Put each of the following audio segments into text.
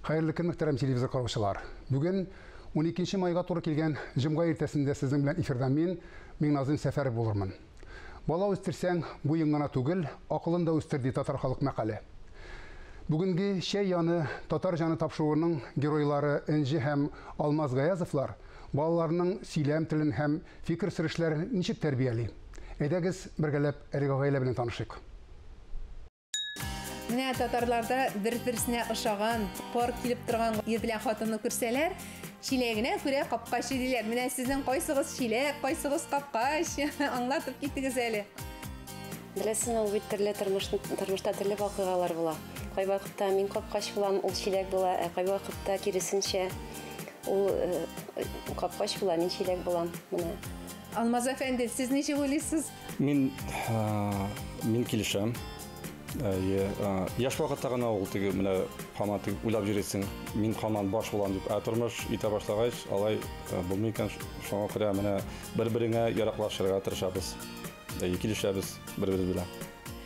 Хайырлы көн, мөхтәрәм телевизор караучылар. Бүген 12 майга туры килгән җомга иртәсендә сезнең белән эфирда мин Назым Сәфәров булырмын. Бала үстерсәң, буең гына түгел, акылын да үстер ди татар халык мәкале. Бүгенге шәй яны татар җаны тапшыруының геройлары Энҗе һәм Алмаз Гаязовлар балаларының сөйләм телен һәм фикер сөрүшләрен ничек тәрбияли? Әйдәгез бергәләп әлеге гаилә белән танышыйк. Менә татарларда бер-берсенә ошаган, пар килеп торган ир белән хатынны күрсәләр, чиләгенә күрә капкач диләр. Менә сезнең кайсыгыз чиләк, кайсыгыз капкач? Аңлатып китегез әле. Беләсең, ул бит төрле тормышта төрле вакыйгалар була. Кай вакытта мин капкач булам, ул чиләк була, кай вакытта киресенчә ул капкач була, мин чиләк булам. Менә. Алмаз әфәнде, сез ничек уйлыйсыз? Мин килешәм. Яш вакытта гына ул теге менә хамат уйлап йөрисең, мин хаман баш булам дип, тормыш итә башлагач, алай булмый икән, шуңа күрә менә бер-береңә яраклашырга тырышабыз. Килешәбез бер-беребез белән.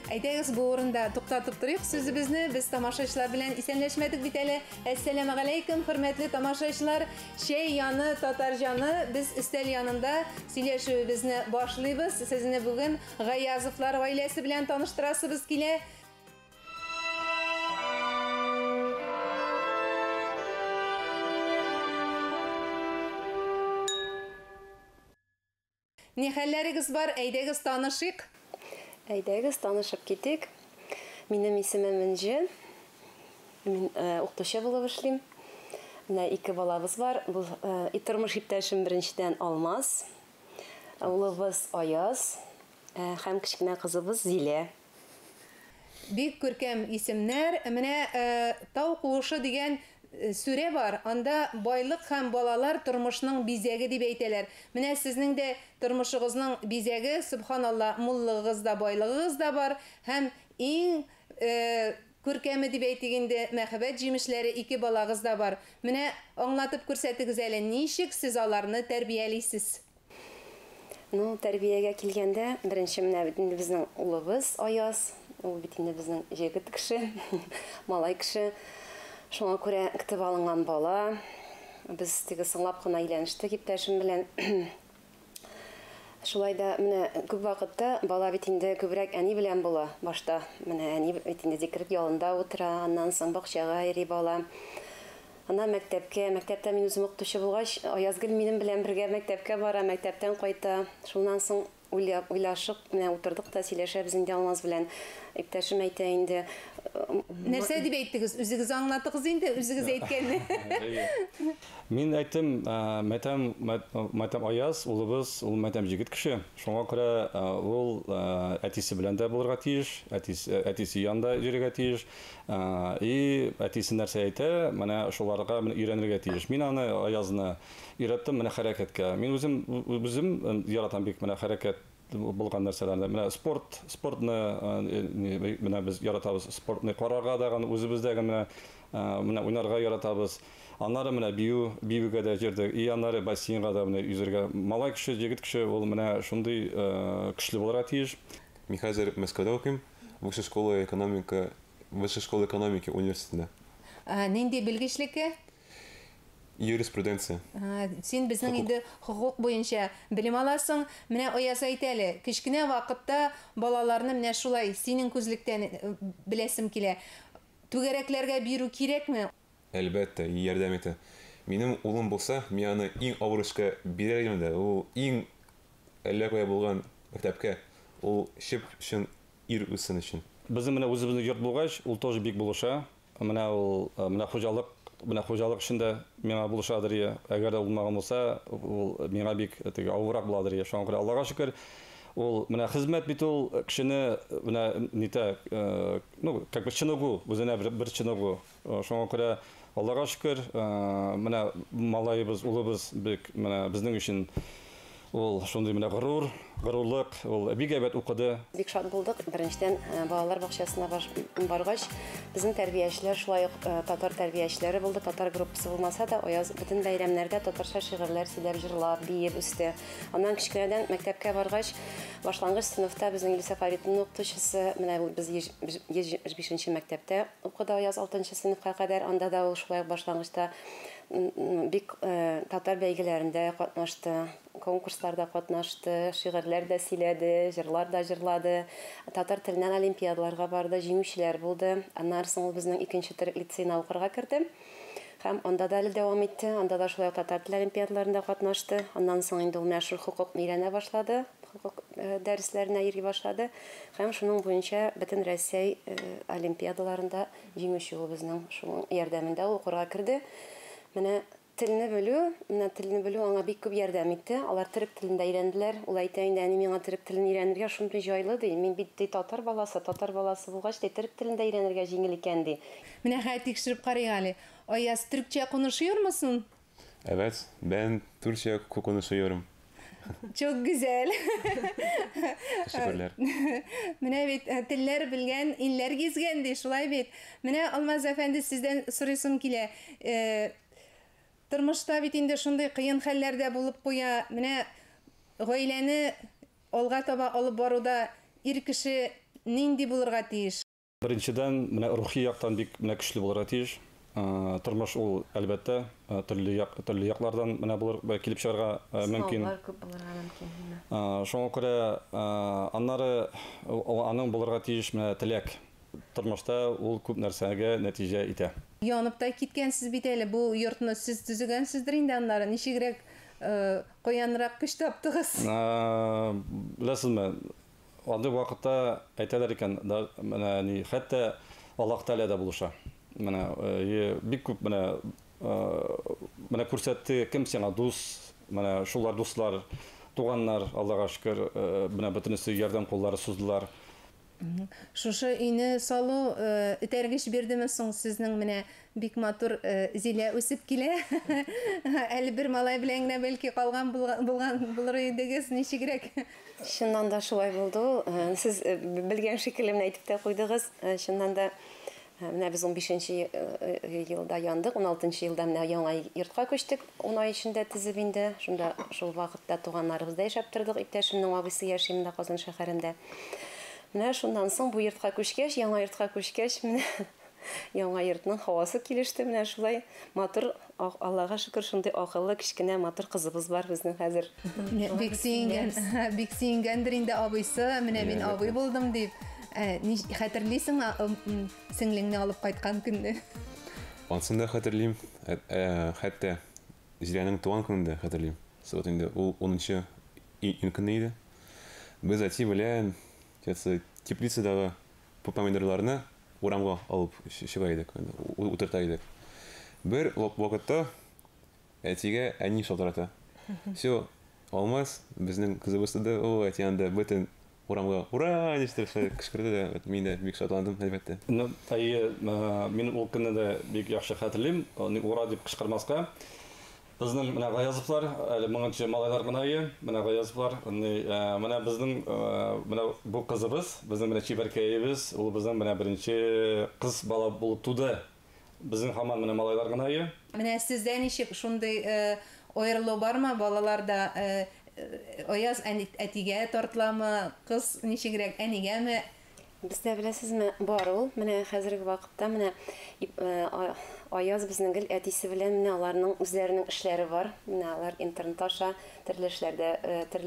Әйдәгез бу урында туктатып торыйк сүзебезне. Без тамашачылар белән исәнләшмәдек бит әле. Әссәламу алейкум, хөрмәтле тамашачылар. Шәй яны, татар җаны, без өстәл янында сөйләшүебезне башлыйбыз. Сезне бүген Гаязовлар гаиләсе белән таныштырасыбыз килә. Ни хәлләрегез бар? Әйдәгез танышыйк. Әйдәгез танышып китик. Минем исемем Энҗе. Мин укытучы булып эшлим. Менә 2 балабыз бар. Бу тормыш иптәшем беренчедән Алмаз, улыбыз Аяз һәм кичкенә кызыбыз Зилә. Бик күркәм исемнәр. Менә Тау куышы дигән сүре бар. Анда байлык һәм балалар тормышның бизәге дип әйтәләр. Менә сезнең дә тормышыгызның бизәге, субханалла, муллыгыз да, байлыгыз да бар. Һәм иң күркәме дип әйтгәндә мәхәббәт җимешләре 2 балагыз да бар. Менә аңлатып күрсәтегез әле, ничек сез аларны тәрбиялисез? Тәрбиягә килгәндә, беренче менә безнең улыбыз Аяз, ул бит инде безнең җегет кеше, малай кеше. Шуңа күрә көтеп алынган бала. Без теге сыңлап кына әйләнештек иптәшем белән. Шулай да менә күп вакытта бала бит инде күбрәк әни белән була башта. Менә әни бит инде зикрет ялында утыра, аннан соң бакчага йөри бала. Ана мәктәптә мин үзем укытучы булгач, Аязгөл минем белән бергә мәктәпкә бара, мәктәптән кайта. Шуннан соң уйлашып, менә утырдык та сөйләшәбез инде Алмаз белән. Иптәшем әйтә инде. Нәрсә дип әйттегез? Үзегез аңлатыгыз инде, үзегез әйткәнне. Мин әйттем, мәйтәм Аяз, улыбыз, ул мәйтәм җигет кеше. Шуңа күрә ул әтисе белән дә булырга тиеш, әтисе янында йөрергә тиеш. Әтисе нәрсә әйтә, менә шуларга өйрәнергә тиеш. Мин аны Аязны өйрәттем менә хәрәкәткә. Мин үзем яратам бик менә хәрәкәт булган нәрсәләрне. Менә спортны менә без яратабыз, спортны карарга да, үзебездәге менә уйнарга яратабыз. Аннары менә биюгә дә җирдә, аннары бассейнга да менә yüзәргә. Малай кеше, җегет кеше ул менә шундый көчле булырга тиеш. Мин хәзер Мәскәүдә укыйм, Высшая школа экономики университетында. Нинди белгечлеккә? Юриспруденция. Син безнең инде хукук буенча белем аласың. Менә Аяз әйтәле, кичкенә вакытта балаларны менә шулай синең күзлектән беләсем килә. Түгәрәкләргә бирү кирәкме? Әлбәттә, ярдәм итә. Минем улым булса, мин аны иң авыр эшкә бирәм дә, ул иң әллә кая булган мәктәпкә, ул шип өчен ир үсен өчен. Безнең менә үзебезнең йорт булгач, ул тоже бик булыша. Менә ул менә хуҗалык эшендә миңа булышадыр я. Әгәр дә булмаган булса, ул миңа бик теге авыррак буладыр я. Шуңа күрә Аллага шөкер, ул менә хезмәт бит ул кешене менә нитә, как бы чиногу, үзенә бер чиногу. Шуңа күрә Аллага шөкер, менә малайыбыз, улыбыз бик менә безнең өчен Ул шундый менә горурлык, ул бик әйбәт укыды. Бик шат булдык. Беренчедән балалар бакчасына баргач, безнең тәрбиячеләр шулай ук татар тәрбиячеләре булды. Татар группасы булмаса да, Аяз бөтен бәйрәмнәрдә татарча шигырьләр сөйләп, җырлап, биеп үсте. Аннан кичкенәдән мәктәпкә баргач, башлангыч сыйныфта безнең Илсә Фаритның укытучысы, менә без 105нче мәктәптә укыды Аяз 6нчы сыйныфка кадәр. Анда да ул шулай башлангычта бик татар бәйгеләрендә катнашты, конкурсларда катнашты, шигырьләр дә сөйләде, җырлар да җырлады. Татар теленнән олимпиадаларга барды, җиңүчеләр булды. Аннан соң ул безнең 2нче төрек лицейна укырга керде. Һәм анда да дәвам итте. Анда да шулай татар теле олимпиадаларында катнашты. Аннан соң инде ул мәшһүр хукукны өйрәнә башлады. Хукук дәресләренә йөри башлады. Һәм шуның буенча бөтен Россия олимпиадаларында җиңүче ул безнең шуның ярдәмендә укырга керде. Менә телне белү аңа бик күп ярдәм итте. Алар төрек телендә өйрәнделәр. Ул әйтә инде, әни миңа төрек телен өйрәнергә шундый җайлы ди. Мин бит татар баласы булгач, төрек телендә өйрәнергә җиңел икән ди. Менә хәят тикшереп карыйк әле. Аяз төркчә конuşuyor musun? Evet, ben Türkçe konuşuyorum. Çok güzel. Teşekkürler. Менә бит телләр белгән, илләр гизгән ди, шулай бит. Менә Алмаз әфәнде сездән сорыйсым килә. Тормышта бит инде шундый кыен хәлләрдә булып куя. Менә гаиләне алга таба алып баруда ир кеше нинди булырга тиеш? Беренчедән, менә рухи яктан бик менә көчле булырга тиеш. Тормыш ул әлбәттә төрле яклардан менә булыр килеп чыгарга мөмкин. Сынаулар күп булырга мөмкин. Шуңа күрә аннары аның булырга тиеш менә теләк. Тормышта ул күп нәрсәгә нәтиҗә итә. Янып та киткәнсез бит әле бу йортны сез төзегәнсездер инде аннары. Ничегрәк куянрак көч таптыгыз? Беләсезме, андый вакытта әйтәләр икән, менә ни хәтта Аллаһ Тәгалә дә булыша. Менә бик күп менә күрсәтте кем сиңа дус, менә шулар дуслар, туганнар, Аллаһка шөкер, менә бөтенесе ярдәм куллары суздылар. Шушы өйне салу этәргеч бирдеме соң сезнең менә бик матур Зилә үсеп килә. Әле бер малай белән генә бәлки калган булыр идегез, ничегрәк? Шуннан да шулай булды. Сез белгән шикелле әйтеп тә куйдыгыз. Шуннан да менә без 15нче елда яндык, 16нчы елда менә яңа йортка күчтек. 10 ай эчендә төзеп инде. Шунда шул вакытта туганнарыбызда яшәп тордык. Иптәшемнең абыйсы яши монда Казан шәһәрендә. Менә шуннан соң бу йортка күчкәч, яңа йортка күчкәч, менә яңа йортның һавасы килеште. Менә шулай матур, Аллаһка шөкер, шундый акыллы кичкенә матур кызыбыз бар безнең хәзер. Бик сөйгәндер инде абыйсы, менә мин абый булдым дип. Хәтерлисең сеңлеңне алып кайткан көнне? Анысын да хәтерлим. Хәтта Зиләнең туган көнендә хәтерлим. Сәгать инде ул 10нчы июнь көне иде. Без әти белән теплицадагы помидорларны урамга алып чыга идек, утырта идек. Бер вакытта әтигә әни шалтырата. Все, Алмаз безнең кызыбыз да о әти янда бөтен урамга ура дип кычкырды да, мин дә бик шатландым әлбәттә. Мин ул көнне дә бик яхшы хәтерлим, ура дип кычкырмаска. Безнең менә Гаязовлар, әле моңынчы малайлар гынайы, менә Гаязовлар, менә безнең менә бу кызыбыз, безнең менә чибәркәебез, ул безнең менә беренче кыз бала булып туды. Безнең һаман менә малайлар гынайы. Менә сездә ничек шундый аерылу бармы балаларда? Аяз әтигә тартыламы, кыз ничегрәк әнигәме? Бездә беләсезме, бар ул. Менә хәзерге вакытта менә Аяз безнең гел әтисе белән менә аларның үзләренең эшләре бар. Менә алар интернет аша төрле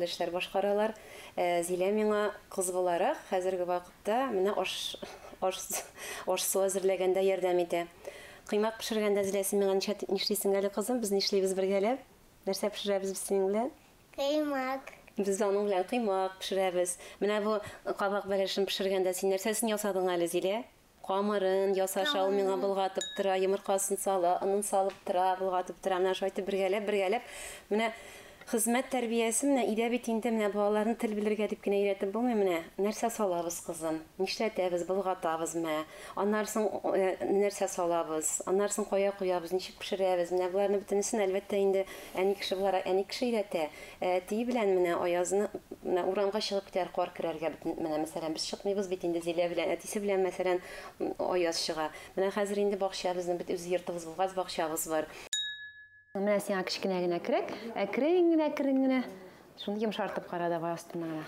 эшләр башкаралар. Зилә миңа кыз буларак хәзерге вакытта менә аш-су әзерләгәндә ярдәм итә. Кыймак пешергәндә Зилә син миңа нишлисең әле кызым? Без нишлибез бергәләп? Нәрсә пешерәбез без синең белән? Кыймак. Biz аның белән кыймак пешерәбез. Менә бу кабак бәлешен пешергәндә син нәрсәсен ясадың әле, Зилә? Камырын ясаша ул миңа болгатып тора, йомыркасын сала, аны салып тора, болгатып тора. Менә шайтып бергәләп. Менә Хезмәт тәрбиясе менә өйдә бит инде менә балаларны тел белергә дип кенә өйрәтеп булмый менә. Нәрсә салабыз кызым? Нишләтәбез, болгатабыз менә. Аннарсын нәрсә салабыз? Аннарсын кая куябыз? Ничек пешерәбез? Менә буларны бөтенесен әлбәттә инде әни кеше буларак әни кеше өйрәтә. Ти белән менә аязны менә урамга чыгып китәр кар керәргә менә мәсәлән без чыкмыйбыз бит инде Зилә белән әтисе белән мәсәлән аяз чыга. Менә хәзер инде бакчабызны бит үз йортыбыз булган бакчабыз бар. Менә сиңа кечкенә генә керәк, әкрен генә. Шуны йомшартып кара да астына гына.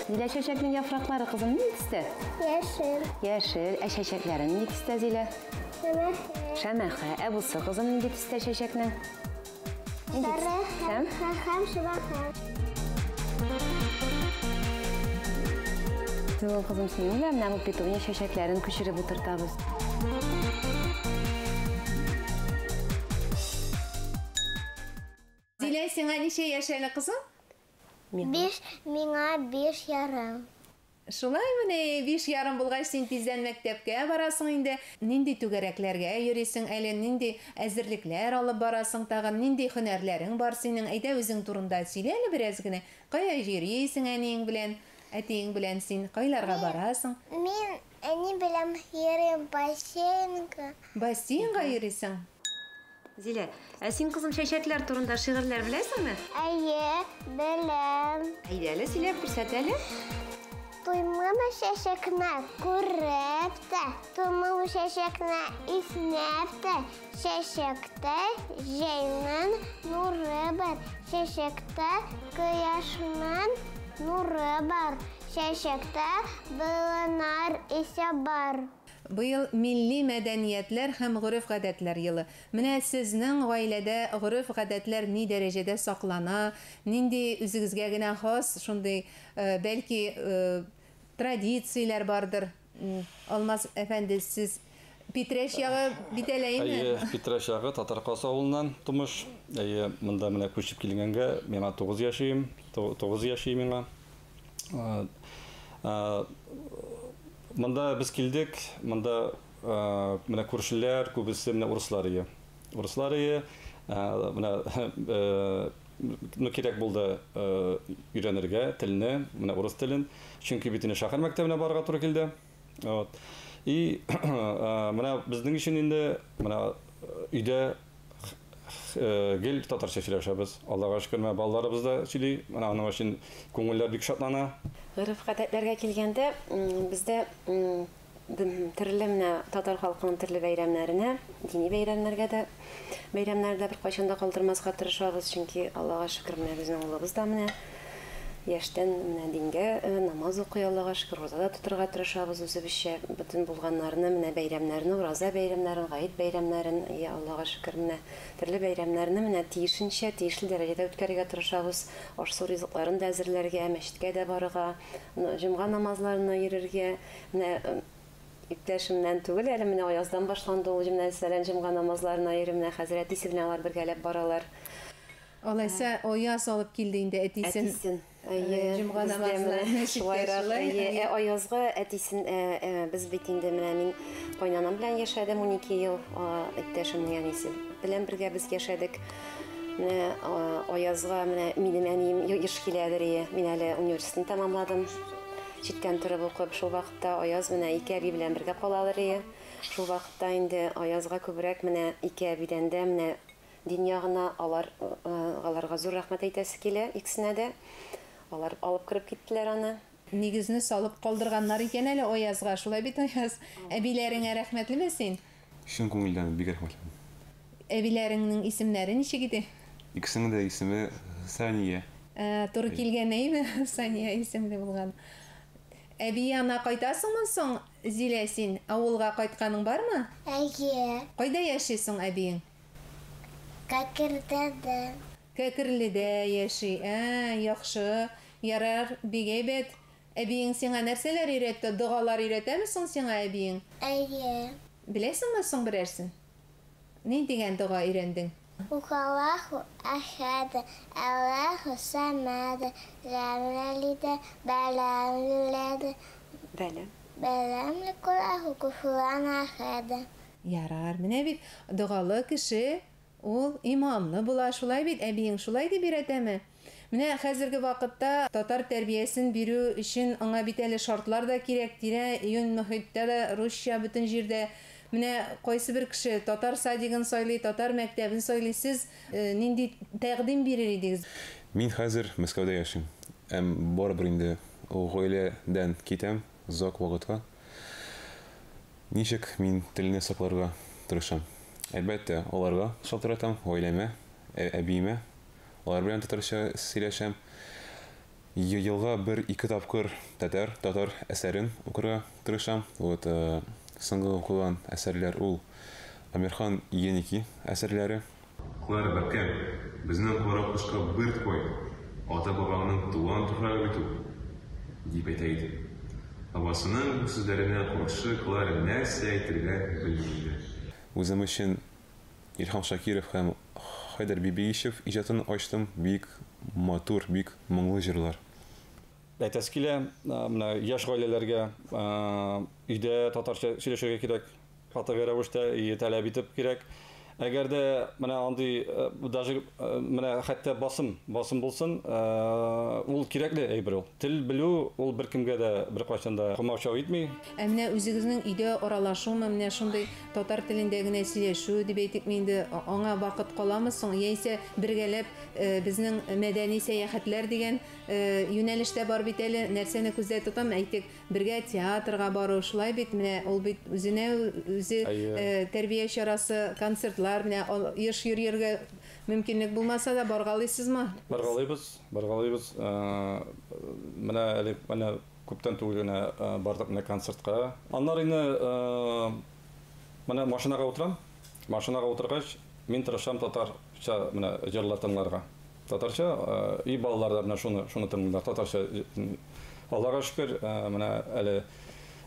Зилә чәчәкнең яфраклары кызым ни төстә? Яшел. Яшел. Ә чәчәкләре ни төстә Зилә? Шәмәхә. Ә бусы кызым ни төстә чәчәкнең? Сары һәм шыбака. Зилә кызым синең белән менә бу петуния чәчәкләрен күчереп утыртабыз. Зилә, сиңа ничә яшь әле кызым? Миңа 5 ярым. Шулай менә 5 ярым булгач син тиздән мәктәпкә барасың инде. Нинди түгәрәкләргә йөрисең әле, нинди әзерлекләр алып барасың тагын, нинди һөнәрләрең бар синең? Әйдә үзең турында сөйлә әле бераз генә. Кая йөрисең әниең белән, әтиең белән син кайларга барасың? Мин әни белән йөрим бассейнга. Бассейнга йөрисең? Зилә, ә син кызым чәчәкләр турында шигырьләр беләсеңме? Әйе, беләм. Әйдә әле сөйләп күрсәт әле. Туймамы чәчәкне күреп тә, туймамы чәчәкне иснәп тә, чәчәктә җәйнең нуры бар, чәчәктә кояшның нуры бар, чәчәктә болыннар исе бар. Быел милли мәдәниятләр һәм гореф-гадәтләр елы. Менә сезнең гаиләдә гореф-гадәтләр ни дәрәҗәдә саклана? Нинди үзегезгә генә хас шундый бәлки традицияләр бардыр? Алмаз әфәнде, сез Питрәш ягы бит әләйме? Әйе, Питрәш ягы Татаркасы авылыннан тумыш. Әйе, монда менә күчеп килгәнгә миңа 9 яшим, 9 яши миңа. Монда biz килдек, монда менә күршеләр, күбесе менә урыслар ие. Урыслар ие, менә кирәк булды өйрәнергә телне, менә урыс телен, чөнки бит инде шәһәр мәктәбенә барырга туры килде. Вот. И менә безнең өчен инде менә өйдә гел татарча сөйләшәбез. Аллага шөкер, менә балаларыбыз да сөйли. Менә аның өчен күңелләр бик шатлана. Гореф-гадәтләргә килгәндә, бездә төрле менә татар халкының төрле бәйрәмнәренә, дини бәйрәмнәргә дә бәйрәмнәрдә бер кайчан да калдырмаска тырышабыз, чөнки Аллага шөкер, менә безнең улыбыз да менә яшьтән менә дингә намаз укый, Аллага шөкер, роза да тотырга тырышабыз үзебезчә, бөтен булганнарны, менә бәйрәмнәрне, ураза бәйрәмнәрен, гаит бәйрәмнәрен, Аллага шөкер, менә төрле бәйрәмнәрне менә тиешенчә, тиешле дәрәҗәдә үткәрергә тырышабыз. Аш-су ризыкларын да әзерләргә, мәчеткә дә барырга, җомга намазларына йөрергә, менә иптәшемнән түгел, әле менә аяздан башланды ул җомга намазларына йөрү, менә хәзер әтисе белән алар бергәләп баралар. Алайса, аяз алып килде инде әтисен. Җомга намазына шулай. Аязга әтисен без бит инде менә мин кайнанам белән яшәдем 12 ел, иптәшемнең әнисе белән бергә без яшәдек. Менә аязга менә минем әнием еш киләдер, мин әле университетны тәмамладым. Читтән торып укып, шул вакытта аяз менә ике әби белән бергә калалар. Шул вакытта инде аязга күбрәк менә ике әбидән дә менә дин ягына аларга зур рәхмәт әйтәсе килә, икесенә дә. Алар алып кирип киттеләр аны. Нигезне салып калдырганнар икән әле аязга, шулай бит аяз. Әбиләреңә рәхмәтлеме син? Шын күңелдән бик рәхмәтле. Әбиләреңнең исемнәре ничек иде? Икесенең дә исеме Сания. Туры килгән әйме? Сания исемле булган. Әби янына кайтасыңмы соң, Зилә, син авылга кайтканың бармы? Әйе. Кайда яшисең әбиең? Кәкердәдә. Кәкерледә яши. Яхшы. Ярар, бик әйбәт. Әбиең сиңа нәрсәләр өйрәтте? Дугалар өйрәтәме соң сиңа әбиең? Әйе. Беләсеңме соң берәрсен? Ни дигән дуга өйрәндең? Аллаһу әхәд, Аллаһу самад, ләмләлидә, бәләмләдә. Бәлә. Бәләмле кулаһу куфуан әхәд. Ярар, менә бит догалы кеше, ул имамлы була, шулай бит, әбиең шулай дип өйрәтәме? Менә хәзерге вакытта татар тәрбиясен бирү өчен аңа бит әле шартлар да кирәк, тирә юн мөхиттә дә русча бөтен җирдә. Менә кайсы бер кеше татар садигын сайлый, татар мәктәбен сайлый, сез нинди тәкъдим бирер идегез? Мин хәзер Мәскәүдә яшим. Барыбер инде гаиләдән китәм озак вакытка. Ничек мин телне сакларга тырышам? Әлбәттә, аларга шалтыратам, гаиләмә, әбиемә. Алар белән татарча сөйләшәм. Елга 1-2 тапкыр татар әсәрен укырга тырышам. Вот соңгы укыган әсәрләр ул Амирхан Еники әсәрләре. Клара Бәккән, безнең карап кышка бер кой. Ата-бабаңның туган туфрагы бит ул, дип әйтә иде. Абасының бу сүзләренә каршы Клара нәрсә әйтергә белмәде. Үзем өчен Илһам Шакиров һәм Хайдар Бибиишев иҗатын ачтым. Бик матур, бик моңлы җырлар. Әйтәсе килә, менә яшь гаиләләргә өйдә татарча сөйләшергә кирәк, катгы рәвештә таләп итеп кирәк. Әгәр дә менә андый даже менә хәтта басым булсын, ул кирәкле әйбер ул. Тел белү ул беркемгә дә беркайчан да комачау итми. Менә үзегезнең өйдә аралашу, менә шундый татар телендә генә сөйләшү дип әйтик инде, аңа вакыт каламы соң, яисә бергәләп безнең мәдәни сәяхәтләр дигән юнәлештә бар бит әле, нәрсәне күздә тотам, әйтик, бергә театрга бару, шулай бит, менә ул бит үзенә үзе тәрбия чарасы, концертлар, менә еш йөрергә мөмкинлек булмаса да баргалыйсызмы? Баргалыйбыз. Менә әле күптән түгел генә бардык менә концертка. Аннары менә машинага утырам. Машинага утыргач, мин тырышам татарча менә җырлар тыңларга. Татарча и балалар да менә шуны тыңлыйлар. Татарча Аллага шөкер, менә әле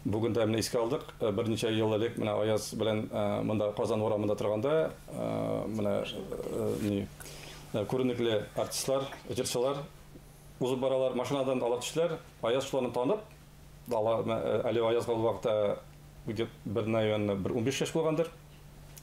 бүген дә менә искә алдык. Берничә ел элек менә Аяз белән монда Казан урамында торганда, менә күренекле артистлар, җырчылар узып баралар, машинадан алып төштеләр. Аяз шуларны танып, әле Аязга ул вакытта бер 15 яшь булгандыр.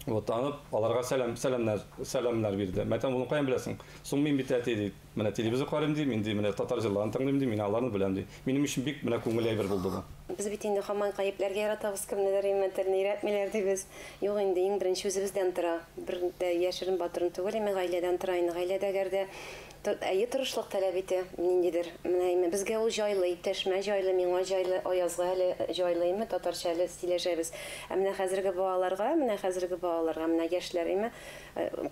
Вот танып, аларга сәламнар бирде. Мәтәм буны каян беләсең? Соң мин бит әти ди, менә телевизор карыйм ди, мин ди менә татар җырларын тыңлыйм ди, мин аларны беләм ди. Минем өчен бик менә күңел әйбер булды бу. Без бит инде һаман гаепләргә яратабыз, кемнедер имәнтерне өйрәтмиләр дибез. Юк инде иң беренче үзебездән тора. Бер дә яшерен батырын түгел, гаиләдән тора. Гаиләдә гәрдә тырышлык таләп итә ниндидер. Менә безгә ул җайлы, иптәшмә җайлы, миңа җайлы, Аязга әле җайлымы, татарча әле сөйләшәбез. Менә хәзерге балаларга, менә яшьләр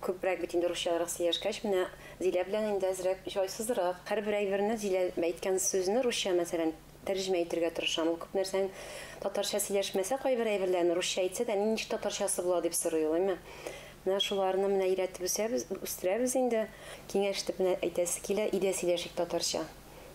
күбрәк бит инде русчаларга сөйләшкәч, менә Зилә белән инде әзрәк җайсызрак. Һәрбер әйберне Зилә әйткән сүзне русча мәсәлән тәрҗемә итәргә тырышам. Ул күп нәрсән татарча сөйләшмәсә, кайбер әйберләрне русча әйтсә дә, ничек татарчасы була дип сорый ул, әйме. Менә шуларны менә өйрәтеп үстерәбез инде. Киңәшеп менә әйтәсе килә, идә сөйләшик татарча.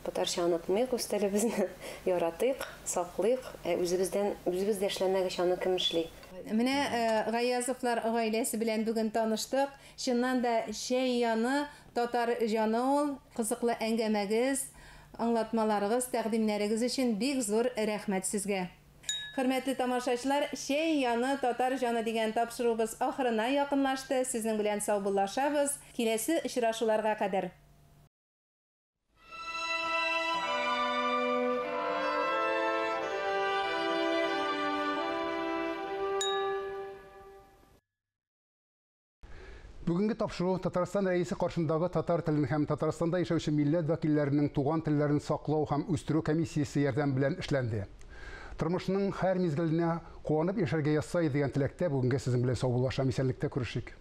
Татарча онытмыйк, үз телебезне яратыйк, саклыйк, үзебездә эшләмәгәч аны кем эшли? Менә Гаязовлар гаиләсе белән бүген таныштык. Чыннан да шәй яны, татар җаны ул, кызыклы әңгәмәгез, аңлатмаларыгыз, тәкъдимнәрегез өчен бик зур рәхмәт сезгә. Хөрмәтле тамашачылар, шәй яны, татар җаны дигән тапшыруыбыз ахырына якынлашты. Сезнең белән саубуллашабыз. Киләсе очрашуларга кадәр. Бүгенге тапшыру Татарстан рәисе каршындагы татар телен һәм Татарстанда яшәүче милләт вәкилләренең туган телләрен саклау һәм үстерү комиссиясе ярдәм белән эшләнде. Тормышның һәр мизгеленә куанып яшәргә язсай дигән теләктә бүгенге сезнең белән саубуллашам, исәнлектә күрешик.